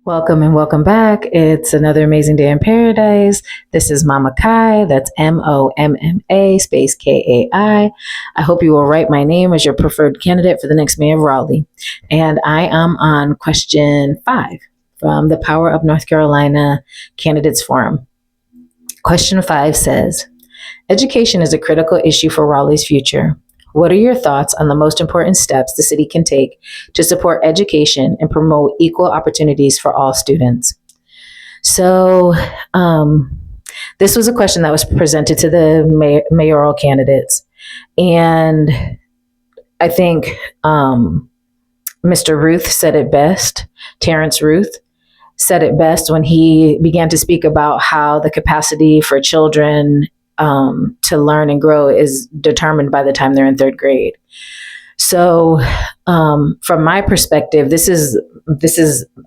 Welcome and welcome back. It's another amazing day in paradise. This is Mama Kai. That's Momma space Kai. I hope you will write my name as your preferred candidate for the next mayor of Raleigh. And I am on question 5 from the PowerUp North Carolina Candidates Forum. Question 5 says, education is a critical issue for Raleigh's future. What are your thoughts on the most important steps the city can take to support education and promote equal opportunities for all students? So, this was a question that was presented to the mayoral candidates. And I think Mr. Ruth said it best, Terrence Ruth said it best when he began to speak about how the capacity for children to learn and grow is determined by the time they're in 3rd grade. So, from my perspective, this is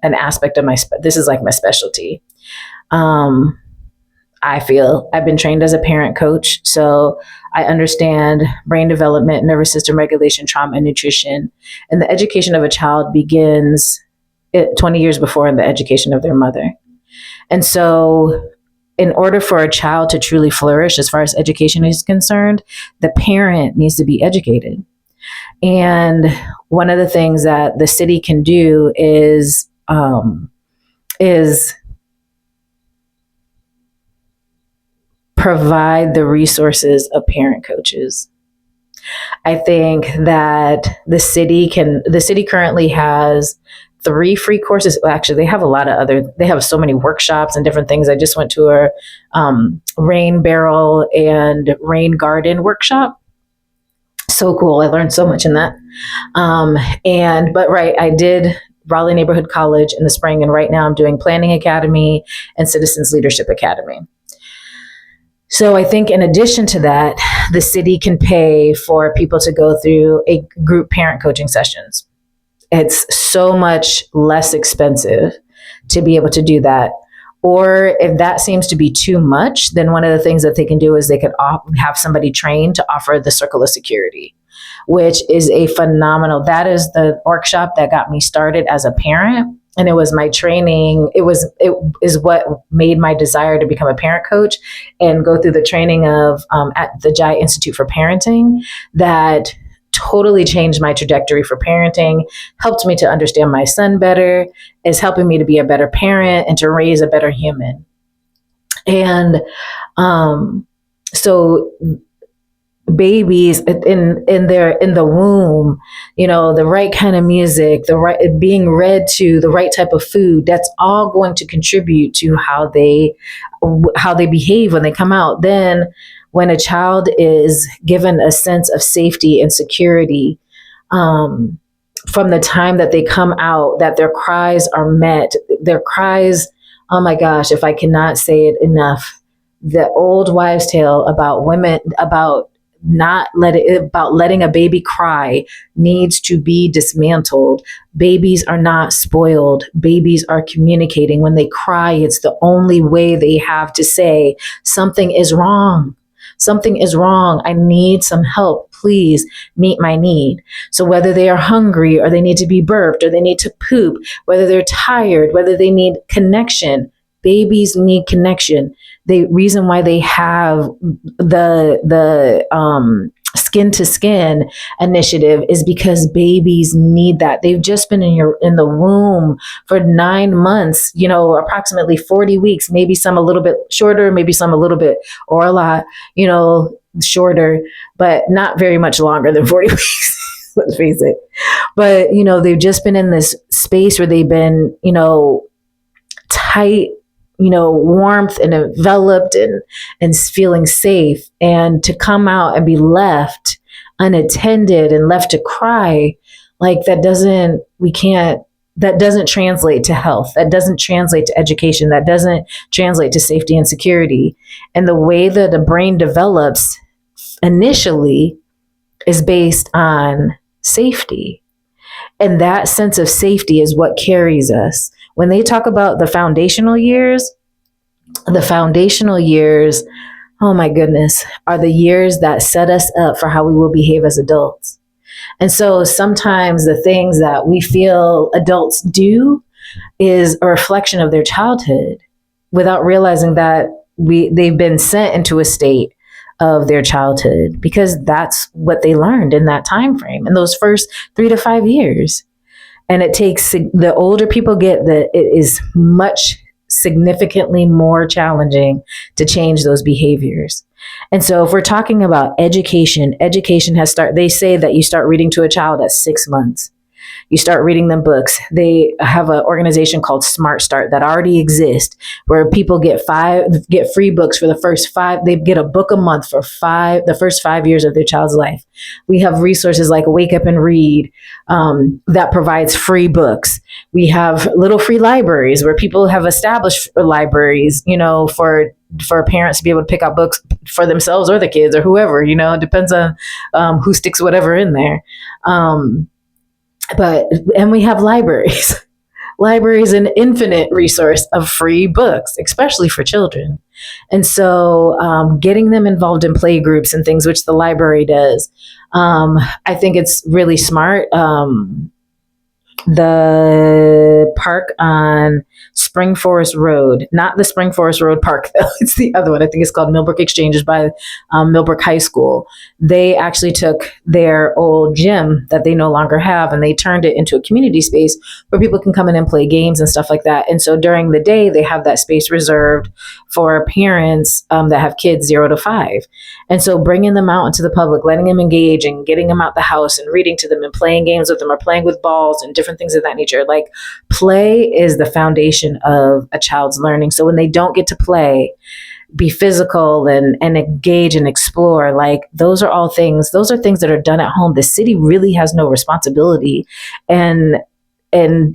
an aspect of this is like my specialty. I feel I've been trained as a parent coach, so I understand brain development, nervous system regulation, trauma, and nutrition. And the education of a child begins 20 years before in the education of their mother. And so, in order for a child to truly flourish as far as education is concerned, the parent needs to be educated. And one of the things that the city can do is provide the resources of parent coaches. I think that the city currently has 3 free courses. Well, actually, they have so many workshops and different things. I just went to a rain barrel and rain garden workshop. So cool. I learned so much in that. I did Raleigh Neighborhood College in the spring, and right now I'm doing Planning Academy and Citizens Leadership Academy. So I think in addition to that, the city can pay for people to go through a group parent coaching sessions. It's so much less expensive to be able to do that. Or if that seems to be too much, then one of the things that they can do is they could have somebody trained to offer the circle of security, which is that is the workshop that got me started as a parent. And it was my training. It is what made my desire to become a parent coach and go through the training of at the Jai Institute for Parenting that totally changed my trajectory for parenting, helped me to understand my son better, is helping me to be a better parent and to raise a better human. And so babies in the womb, the right kind of music, being read to, the right type of food, that's all going to contribute to how they behave when they come out. Then when a child is given a sense of safety and security from the time that they come out, that their cries are met, their cries, oh my gosh, if I cannot say it enough, the old wives' tale about women, about letting a baby cry needs to be dismantled. Babies are not spoiled. Babies are communicating. When they cry, it's the only way they have to say, something is wrong. Something is wrong. I need some help. Please meet my need. So whether they are hungry or they need to be burped or they need to poop, whether they're tired, whether they need connection, babies need connection. The reason why they have the skin to skin initiative is because babies need that. They've just been in the womb for 9 months, approximately 40 weeks, maybe some a little bit shorter, maybe some a little bit or a lot, shorter, but not very much longer than 40 weeks. Let's face it. But, they've just been in this space where they've been, tight, warmth and enveloped and feeling safe, and to come out and be left unattended and left to cry, like that doesn't translate to health. That doesn't translate to education. That doesn't translate to safety and security. And the way that the brain develops initially is based on safety. And that sense of safety is what carries us. When they talk about the foundational years, oh my goodness, are the years that set us up for how we will behave as adults. And so sometimes the things that we feel adults do is a reflection of their childhood without realizing that they've been sent into a state of their childhood because that's what they learned in that time frame in those first 3 to 5 years. And it takes, the older people get, that it is much significantly more challenging to change those behaviors. And so if we're talking about education they say that you start reading to a child at 6 months. You start reading them books. They have an organization called Smart Start that already exists, where people get free books for the first 5. They get a book a month for the first 5 years of their child's life. We have resources like Wake Up and Read that provides free books. We have little free libraries where people have established libraries, for parents to be able to pick out books for themselves or the kids or whoever. It depends on who sticks whatever in there. And we have libraries. Libraries, an infinite resource of free books, especially for children. And so getting them involved in play groups and things, which the library does, I think it's really smart. The park on Spring Forest Road, not the Spring Forest Road Park, though. It's the other one. I think it's called Millbrook Exchanges by Millbrook High School. They actually took their old gym that they no longer have and they turned it into a community space where people can come in and play games and stuff like that. And so during the day, they have that space reserved for parents that have kids 0 to 5. And so bringing them out into the public, letting them engage and getting them out the house and reading to them and playing games with them or playing with balls and different things of that nature. Like, play is the foundation of a child's learning. So when they don't get to play, be physical and engage and explore, like, those are things that are done at home. The city really has no responsibility. And in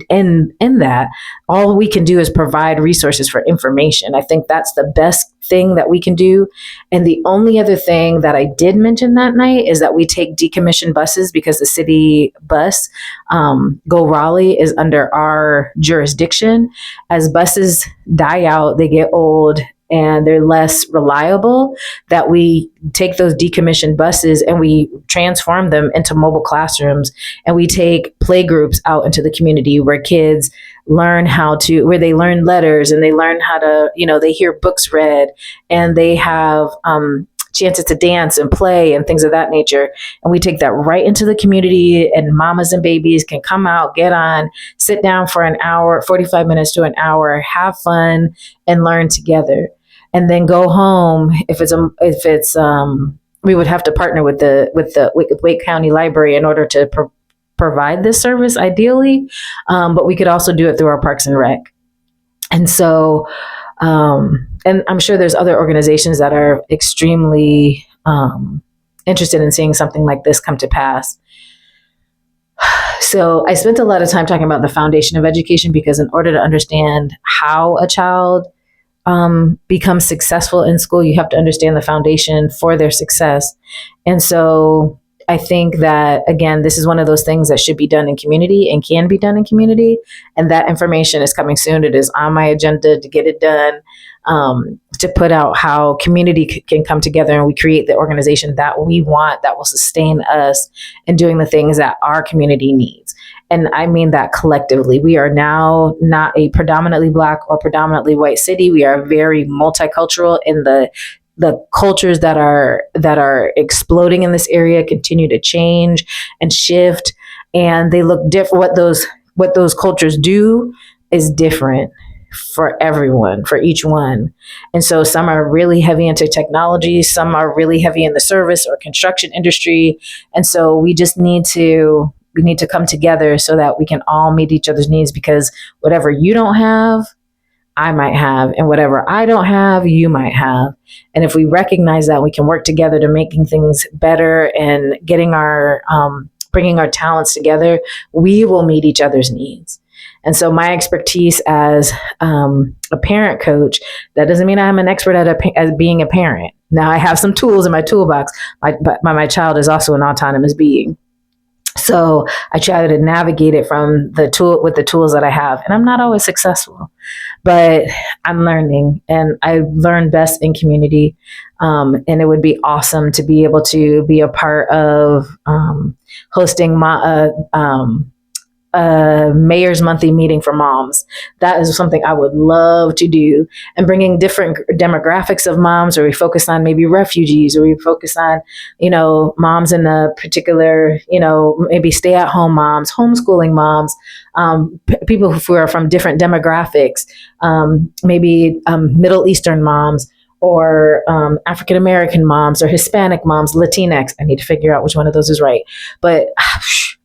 that, all we can do is provide resources for information. I think that's the best thing that we can do. And the only other thing that I did mention that night is that we take decommissioned buses because the city bus, Go Raleigh, is under our jurisdiction. As buses die out, they get old and they're less reliable, that we take those decommissioned buses and we transform them into mobile classrooms, and we take play groups out into the community where kids where they learn letters and they learn how to, they hear books read and they have chances to dance and play and things of that nature. And we take that right into the community, and mamas and babies can come out, get on, sit down for an hour, 45 minutes to an hour, have fun and learn together. And then go home. We would have to partner with the Wake County Library in order to provide this service, ideally. But we could also do it through our Parks and Rec. And so, and I'm sure there's other organizations that are extremely interested in seeing something like this come to pass. So I spent a lot of time talking about the foundation of education, because in order to understand how a child becomes successful in school, you have to understand the foundation for their success. And so I think that, again, this is one of those things that should be done in community and can be done in community. And that information is coming soon. It is on my agenda to get it done, to put out how community can come together and we create the organization that we want, that will sustain us in doing the things that our community needs. And I mean that collectively. We are now not a predominantly Black or predominantly white city. We are very multicultural, in the cultures that are exploding in this area continue to change and shift, and they look different. What those cultures do is different for everyone, for each one. And so some are really heavy into technology, some are really heavy in the service or construction industry. And so we need to come together so that we can all meet each other's needs, because whatever you don't have, I might have, and whatever I don't have, you might have. And if we recognize that, we can work together to making things better and bringing our talents together, we will meet each other's needs. And so my expertise as a parent coach, that doesn't mean I'm an expert at being a parent. Now, I have some tools in my toolbox, but my child is also an autonomous being. So I try to navigate it with the tools that I have, and I'm not always successful, but I'm learning, and I learn best in community. And it would be awesome to be able to be a part of hosting a mayor's monthly meeting for moms. That is something I would love to do, and bringing different demographics of moms, or we focus on maybe refugees, or we focus on, moms in a particular, maybe stay at home moms, homeschooling moms, people who are from different demographics, maybe Middle Eastern moms, or African American moms, or Hispanic moms, Latinx. I need to figure out which one of those is right. But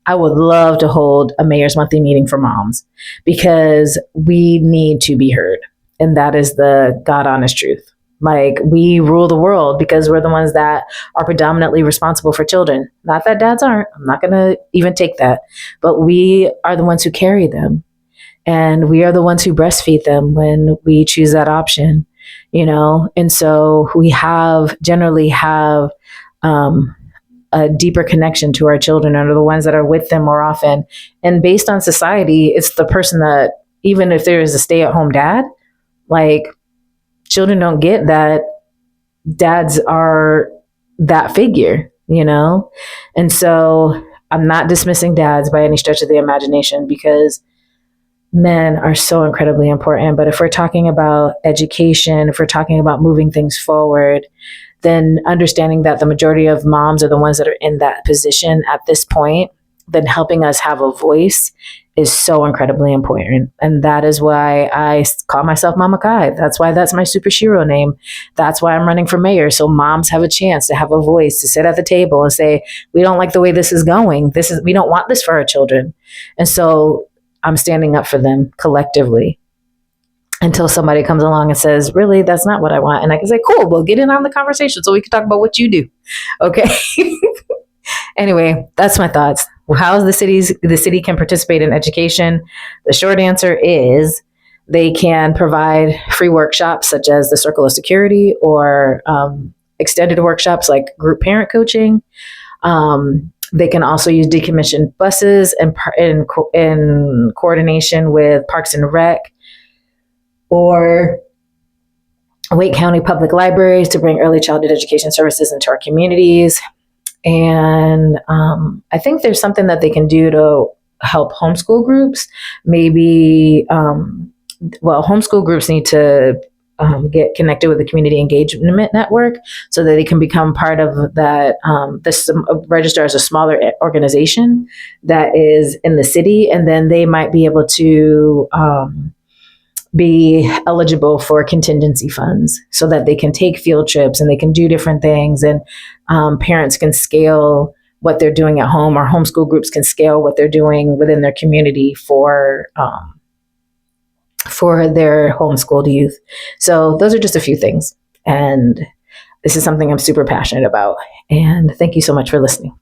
I would love to hold a mayor's monthly meeting for moms, because we need to be heard. And that is the God honest truth. Like, we rule the world because we're the ones that are predominantly responsible for children. Not that dads aren't. I'm not going to even take that. But we are the ones who carry them. And we are the ones who breastfeed them when we choose that option, And so we generally have a deeper connection to our children, and are the ones that are with them more often. And based on society, it's the person that, even if there is a stay-at-home dad, like, children don't get that dads are that figure, And so I'm not dismissing dads by any stretch of the imagination, because men are so incredibly important. But if we're talking about education, if we're talking about moving things forward, then understanding that the majority of moms are the ones that are in that position at this point, then helping us have a voice is so incredibly important. And that is why I call myself Mama Kai. That's why that's my superhero name. That's why I'm running for mayor. So moms have a chance to have a voice, to sit at the table and say, we don't like the way this is going. We don't want this for our children. And so I'm standing up for them collectively, until somebody comes along and says, really, that's not what I want. And I can say, cool, we'll get in on the conversation so we can talk about what you do. Okay. Anyway, that's my thoughts. How the city can participate in education? The short answer is they can provide free workshops such as the Circle of Security, or extended workshops like group parent coaching. They can also use decommissioned buses in coordination with Parks and Rec, or Wake County Public Libraries, to bring early childhood education services into our communities. And I think there's something that they can do to help homeschool groups. Maybe, homeschool groups need to get connected with the community engagement network, so that they can become part of that. This register as a smaller organization that is in the city, and then they might be able to be eligible for contingency funds, so that they can take field trips and they can do different things, and parents can scale what they're doing at home, or homeschool groups can scale what they're doing within their community for their homeschooled youth. So those are just a few things, and this is something I'm super passionate about. And thank you so much for listening.